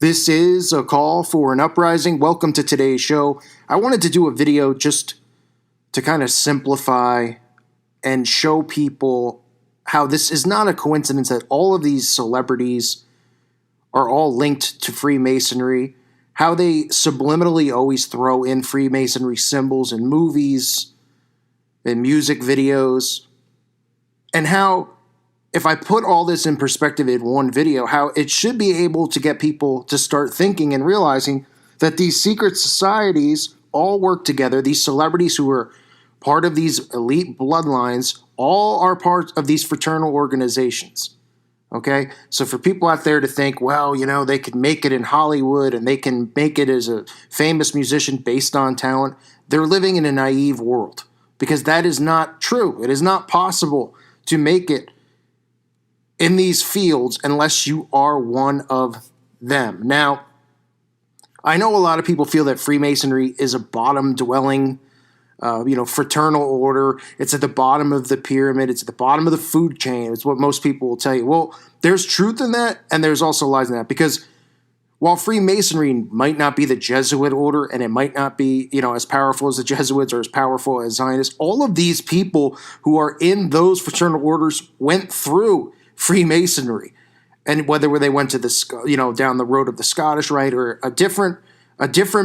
This is a call for an uprising. Welcome to today's show. I wanted to do a video just to kind of simplify and show people how this is not a coincidence that all of these celebrities are all linked to Freemasonry, how they subliminally always throw in Freemasonry symbols in movies and music videos, and how if I put all this in perspective in one video, how it should be able to get people to start thinking and realizing that these secret societies all work together. These celebrities who are part of these elite bloodlines all are part of these fraternal organizations. Okay? So for people out there to think, well, they could make it in Hollywood and they can make it as a famous musician based on talent, they're living in a naive world because that is not true. It is not possible to make it in these fields unless you are one of them. Now, I know a lot of people feel that Freemasonry is a bottom-dwelling, fraternal order. It's at the bottom of the pyramid. It's at the bottom of the food chain. It's what most people will tell you. Well, there's truth in that, and there's also lies in that, because while Freemasonry might not be the Jesuit order, and it might not be, as powerful as the Jesuits or as powerful as Zionists, all of these people who are in those fraternal orders went through Freemasonry, and whether they went to the down the road of the Scottish Rite or a different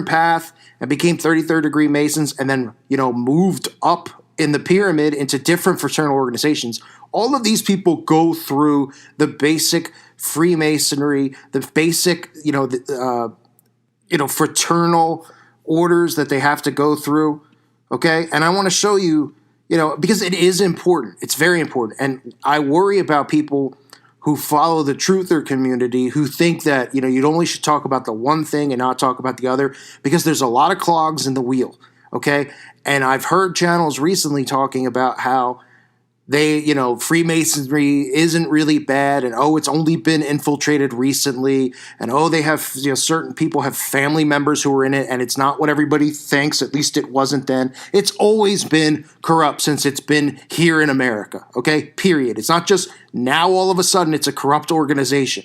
path and became 33rd degree Masons, and then moved up in the pyramid into different fraternal organizations. All of these people go through the basic Freemasonry, the basic fraternal orders that they have to go through. Okay, and I want to show you. Because it is important. It's very important. And I worry about people who follow the truther community who think that, you only should talk about the one thing and not talk about the other, because there's a lot of clogs in the wheel, okay? And I've heard channels recently talking about how they, Freemasonry isn't really bad, and it's only been infiltrated recently, and they have, certain people have family members who are in it, and it's not what everybody thinks. At least it wasn't then. It's always been corrupt since it's been here in America, okay? Period. It's not just now all of a sudden it's a corrupt organization,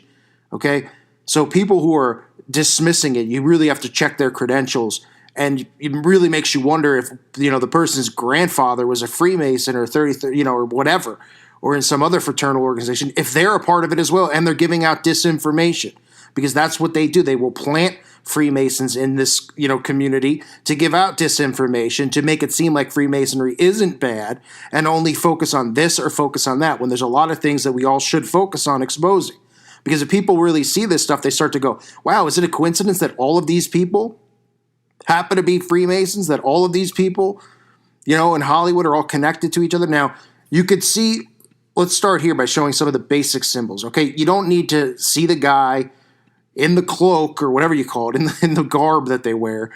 okay? So people who are dismissing it, you really have to check their credentials. And it really makes you wonder if, the person's grandfather was a Freemason or 33, or whatever, or in some other fraternal organization, if they're a part of it as well and they're giving out disinformation, because that's what they do. They will plant Freemasons in this, community to give out disinformation, to make it seem like Freemasonry isn't bad and only focus on this or focus on that, when there's a lot of things that we all should focus on exposing. Because if people really see this stuff, they start to go, wow, is it a coincidence that all of these people happen to be Freemasons, that all of these people, in Hollywood are all connected to each other? Now, you could see, let's start here by showing some of the basic symbols, okay? You don't need to see the guy in the cloak or whatever you call it, in the garb that they wear,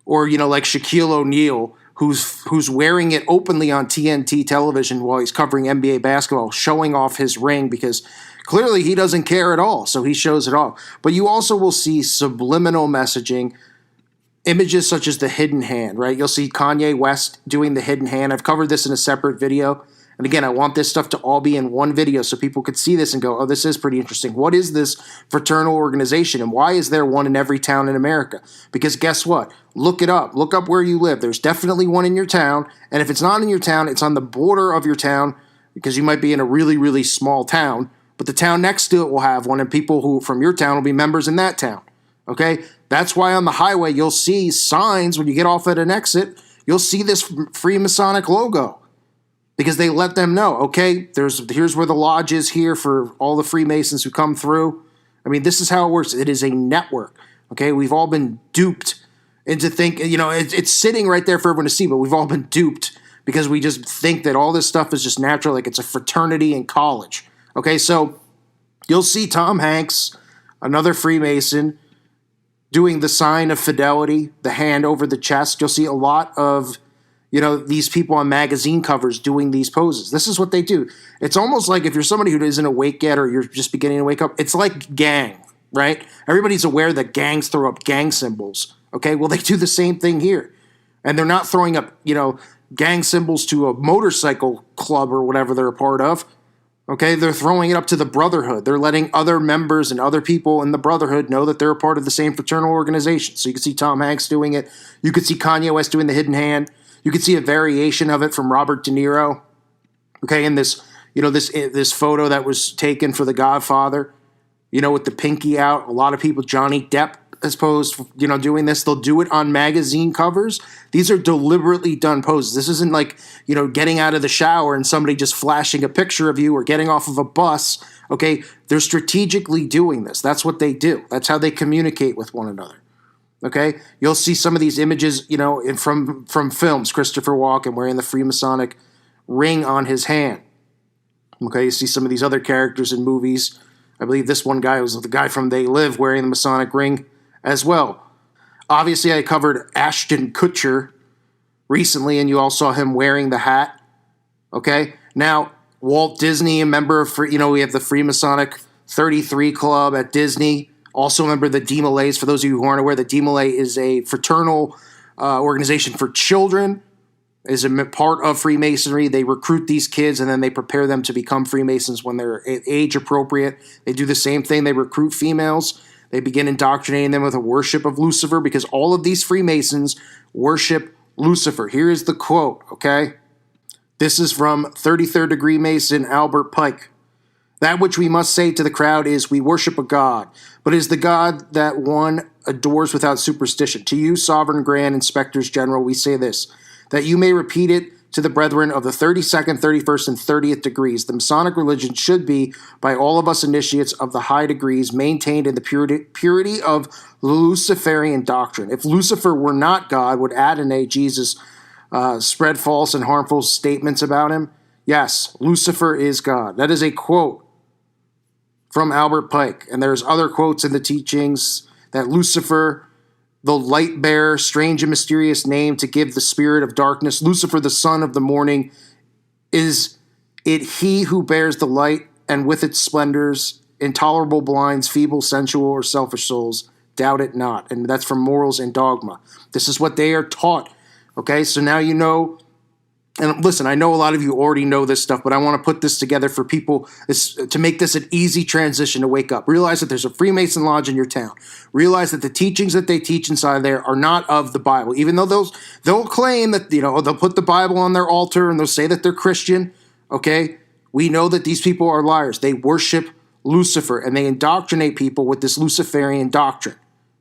or, like Shaquille O'Neal, who's wearing it openly on TNT television while he's covering NBA basketball, showing off his ring, because clearly he doesn't care at all, so he shows it off. But you also will see subliminal messaging, images such as the hidden hand, right? You'll see Kanye West doing the hidden hand. I've covered this in a separate video. And again, I want this stuff to all be in one video so people could see this and go, oh, this is pretty interesting. What is this fraternal organization, and why is there one in every town in America? Because guess what? Look it up. Look up where you live. There's definitely one in your town. And if it's not in your town, it's on the border of your town, because you might be in a really, really small town. But the town next to it will have one, and people who from your town will be members in that town. Okay? That's why on the highway you'll see signs when you get off at an exit. You'll see this Freemasonic logo, because they let them know, okay, here's where the lodge is here for all the Freemasons who come through. I mean, this is how it works. It is a network, okay? We've all been duped into thinking, it's sitting right there for everyone to see, but we've all been duped because we just think that all this stuff is just natural, like it's a fraternity in college, okay? So you'll see Tom Hanks, another Freemason, doing the sign of fidelity, the hand over the chest. You'll see a lot of, these people on magazine covers doing these poses. This is what they do. It's almost like if you're somebody who isn't awake yet, or you're just beginning to wake up, it's like gang, right? Everybody's aware that gangs throw up gang symbols, okay? Well, they do the same thing here. And they're not throwing up, gang symbols to a motorcycle club or whatever they're a part of. Okay, they're throwing it up to the Brotherhood. They're letting other members and other people in the Brotherhood know that they're a part of the same fraternal organization. So you can see Tom Hanks doing it. You could see Kanye West doing the hidden hand. You could see a variation of it from Robert De Niro. Okay, in this, this photo that was taken for The Godfather, with the pinky out. A lot of people, Johnny Depp, as posed, doing this. They'll do it on magazine covers. These are deliberately done poses. This isn't like, getting out of the shower and somebody just flashing a picture of you or getting off of a bus. Okay, they're strategically doing this. That's what they do. That's how they communicate with one another. Okay, you'll see some of these images, from films. Christopher Walken wearing the Freemasonic ring on his hand. Okay, you see some of these other characters in movies. I believe this one guy was the guy from They Live wearing the Masonic ring as well. Obviously, I covered Ashton Kutcher recently, and you all saw him wearing the hat. Okay, now Walt Disney, a member of, we have the Freemasonic 33 Club at Disney. Also, remember the D-Malays. For those of you who aren't aware, the D-Malay is a fraternal organization for children. Is a part of Freemasonry. They recruit these kids and then they prepare them to become Freemasons when they're age appropriate. They do the same thing. They recruit females. They begin indoctrinating them with a worship of Lucifer because all of these Freemasons worship Lucifer. Here is the quote, okay? This is from 33rd degree Mason Albert Pike. That which we must say to the crowd is, we worship a God, but it is the God that one adores without superstition. To you, Sovereign Grand Inspectors General, we say this, that you may repeat it to the brethren of the 32nd, 31st, and 30th degrees. The Masonic religion should be, by all of us initiates of the high degrees, maintained in the purity of Luciferian doctrine. If Lucifer were not God, would Adonai, Jesus, spread false and harmful statements about him? Yes, Lucifer is God. That is a quote from Albert Pike. And there's other quotes in the teachings that Lucifer, the light bearer, strange and mysterious name to give the spirit of darkness, Lucifer, the son of the morning, is it he who bears the light, and with its splendors, intolerable blinds, feeble, sensual, or selfish souls, doubt it not. And that's from Morals and Dogma. This is what they are taught. Okay, so now you know. And listen, I know a lot of you already know this stuff, but I want to put this together for people to make this an easy transition to wake up. Realize that there's a Freemason lodge in your town. Realize that the teachings that they teach inside there are not of the Bible. Even though they'll claim that, they'll put the Bible on their altar and they'll say that they're Christian, okay? We know that these people are liars. They worship Lucifer and they indoctrinate people with this Luciferian doctrine,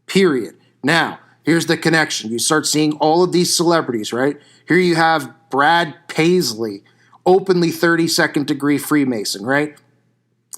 period. Now, here's the connection. You start seeing all of these celebrities, right? Here you have Brad Paisley, openly 32nd degree Freemason, right?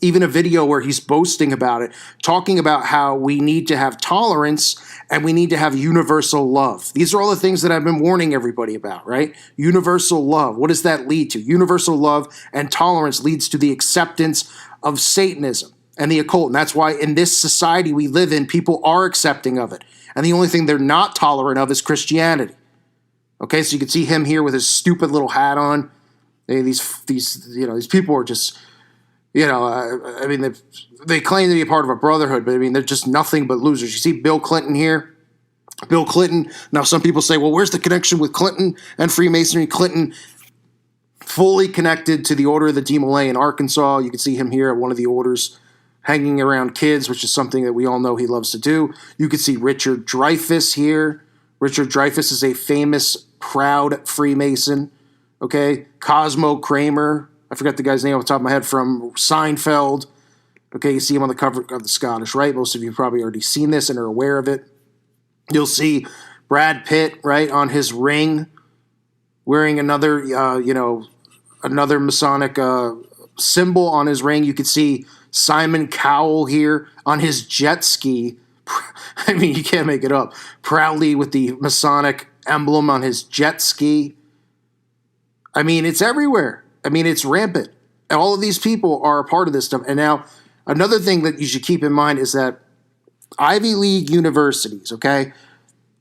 Even a video where he's boasting about it, talking about how we need to have tolerance and we need to have universal love. These are all the things that I've been warning everybody about, right? Universal love. What does that lead to? Universal love and tolerance leads to the acceptance of Satanism and the occult. And that's why in this society we live in, people are accepting of it. And the only thing they're not tolerant of is Christianity. Okay, so you can see him here with his stupid little hat on. These people are just, they claim to be a part of a brotherhood, but they're just nothing but losers. You see Bill Clinton here. Bill Clinton. Now, some people say, well, where's the connection with Clinton and Freemasonry? Clinton fully connected to the Order of the D-Malay in Arkansas. You can see him here at one of the orders hanging around kids, which is something that we all know he loves to do. You can see Richard Dreyfuss here. Richard Dreyfuss is a famous, proud Freemason. Okay, Cosmo Kramer. I forgot the guy's name off the top of my head from Seinfeld. Okay, you see him on the cover of the Scottish Rite. Most of you probably already seen this and are aware of it. You'll see Brad Pitt, right, on his ring, wearing another Masonic symbol on his ring. You could see Simon Cowell here on his jet ski. You can't make it up. Proudly with the Masonic emblem on his jet ski. It's everywhere. It's rampant. All of these people are a part of this stuff. And now, another thing that you should keep in mind is that Ivy League universities, okay?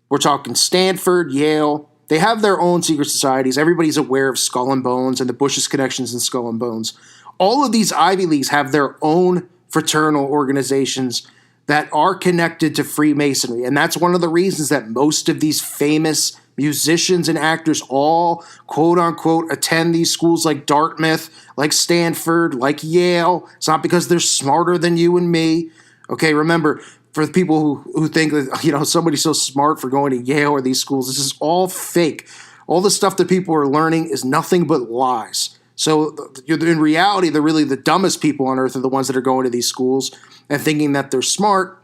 We're talking Stanford, Yale. They have their own secret societies. Everybody's aware of Skull and Bones and the Bush's connections in Skull and Bones. All of these Ivy Leagues have their own fraternal organizations that are connected to Freemasonry. And that's one of the reasons that most of these famous musicians and actors all, quote unquote, attend these schools like Dartmouth, like Stanford, like Yale. It's not because they're smarter than you and me. Okay, remember, for the people who think that, somebody's so smart for going to Yale or these schools, this is all fake. All the stuff that people are learning is nothing but lies. So in reality, they're really the dumbest people on earth are the ones that are going to these schools and thinking that they're smart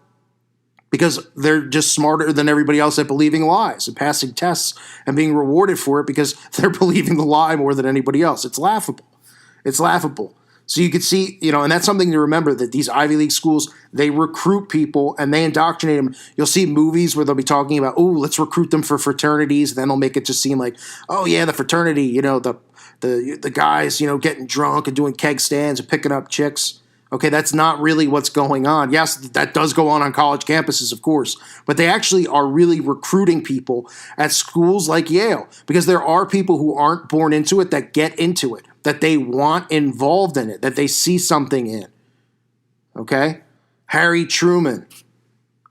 because they're just smarter than everybody else at believing lies and passing tests and being rewarded for it because they're believing the lie more than anybody else. It's laughable. It's laughable. So you could see, and that's something to remember, that these Ivy League schools, they recruit people and they indoctrinate them. You'll see movies where they'll be talking about, oh, let's recruit them for fraternities. And then they'll make it just seem like, oh, yeah, the fraternity, the guys, getting drunk and doing keg stands and picking up chicks. Okay, that's not really what's going on. Yes, that does go on college campuses, of course, but they actually are really recruiting people at schools like Yale because there are people who aren't born into it that get into it, that they want involved in it, that they see something in. Okay? Harry Truman,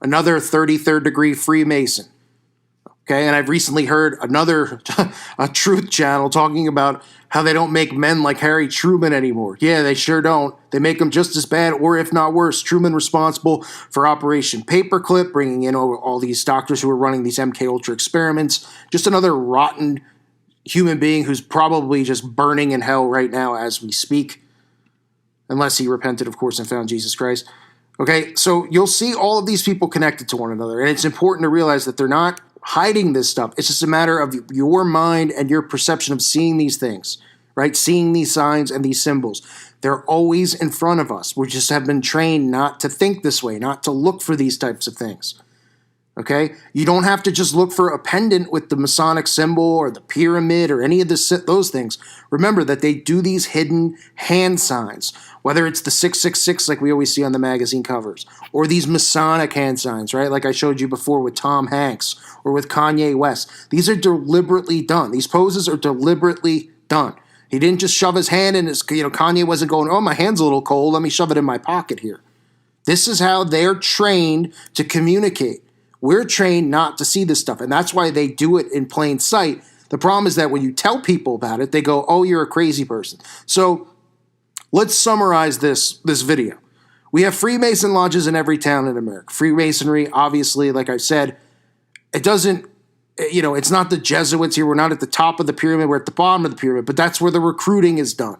another 33rd degree Freemason. Okay, and I've recently heard another a truth channel talking about how they don't make men like Harry Truman anymore. Yeah, they sure don't. They make them just as bad, or if not worse. Truman responsible for Operation Paperclip, bringing in all these doctors who are running these MK Ultra experiments. Just another rotten human being who's probably just burning in hell right now as we speak, unless he repented, of course, and found Jesus Christ. Okay, so you'll see all of these people connected to one another, and it's important to realize that they're not hiding this stuff. It's just a matter of your mind and your perception of seeing these things, right? Seeing these signs and these symbols. They're always in front of us. We just have been trained not to think this way, not to look for these types of things. Okay? You don't have to just look for a pendant with the Masonic symbol or the pyramid or any of those things. Remember that they do these hidden hand signs, whether it's the 666 like we always see on the magazine covers, or these Masonic hand signs, right? Like I showed you before with Tom Hanks or with Kanye West. These are deliberately done. These poses are deliberately done. He didn't just shove his hand in his, Kanye wasn't going, oh, my hand's a little cold, let me shove it in my pocket here. This is how they're trained to communicate. We're trained not to see this stuff, and that's why they do it in plain sight. The problem is that when you tell people about it, they go, oh, you're a crazy person. So let's summarize this video. We have Freemason lodges in every town in America. Freemasonry, obviously, like I said, it doesn't, it's not the Jesuits here. We're not at the top of the pyramid. We're at the bottom of the pyramid, but that's where the recruiting is done.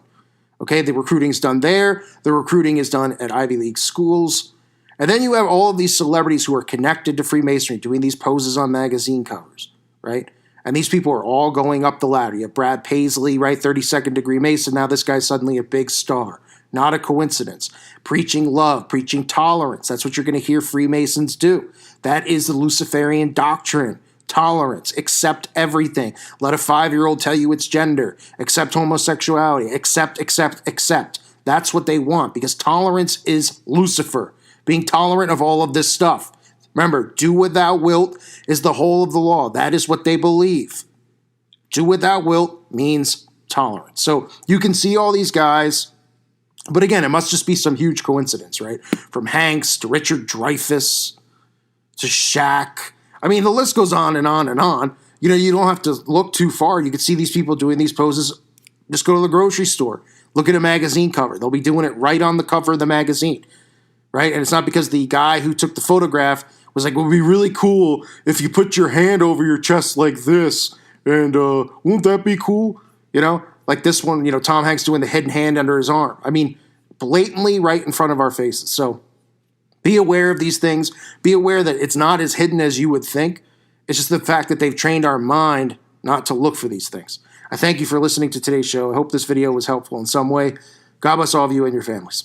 Okay, the recruiting is done there. The recruiting is done at Ivy League schools. And then you have all of these celebrities who are connected to Freemasonry doing these poses on magazine covers, right? And these people are all going up the ladder. You have Brad Paisley, right? 32nd degree Mason. Now this guy's suddenly a big star. Not a coincidence. Preaching love, preaching tolerance. That's what you're going to hear Freemasons do. That is the Luciferian doctrine. Tolerance. Accept everything. Let a 5-year-old tell you its gender. Accept homosexuality. Accept. That's what they want because tolerance is Lucifer. Being tolerant of all of this stuff. Remember, do what thou wilt is the whole of the law. That is what they believe. Do what thou wilt means tolerance. So you can see all these guys, but again, it must just be some huge coincidence, right? From Hanks to Richard Dreyfuss to Shaq. I mean, the list goes on and on and on. You don't have to look too far. You can see these people doing these poses. Just go to the grocery store. Look at a magazine cover. They'll be doing it right on the cover of the magazine. Right? And it's not because the guy who took the photograph was like, it would be really cool if you put your hand over your chest like this. And won't that be cool? Like this one, Tom Hanks doing the hidden hand under his arm. I mean, blatantly right in front of our faces. So be aware of these things. Be aware that it's not as hidden as you would think. It's just the fact that they've trained our mind not to look for these things. I thank you for listening to today's show. I hope this video was helpful in some way. God bless all of you and your families.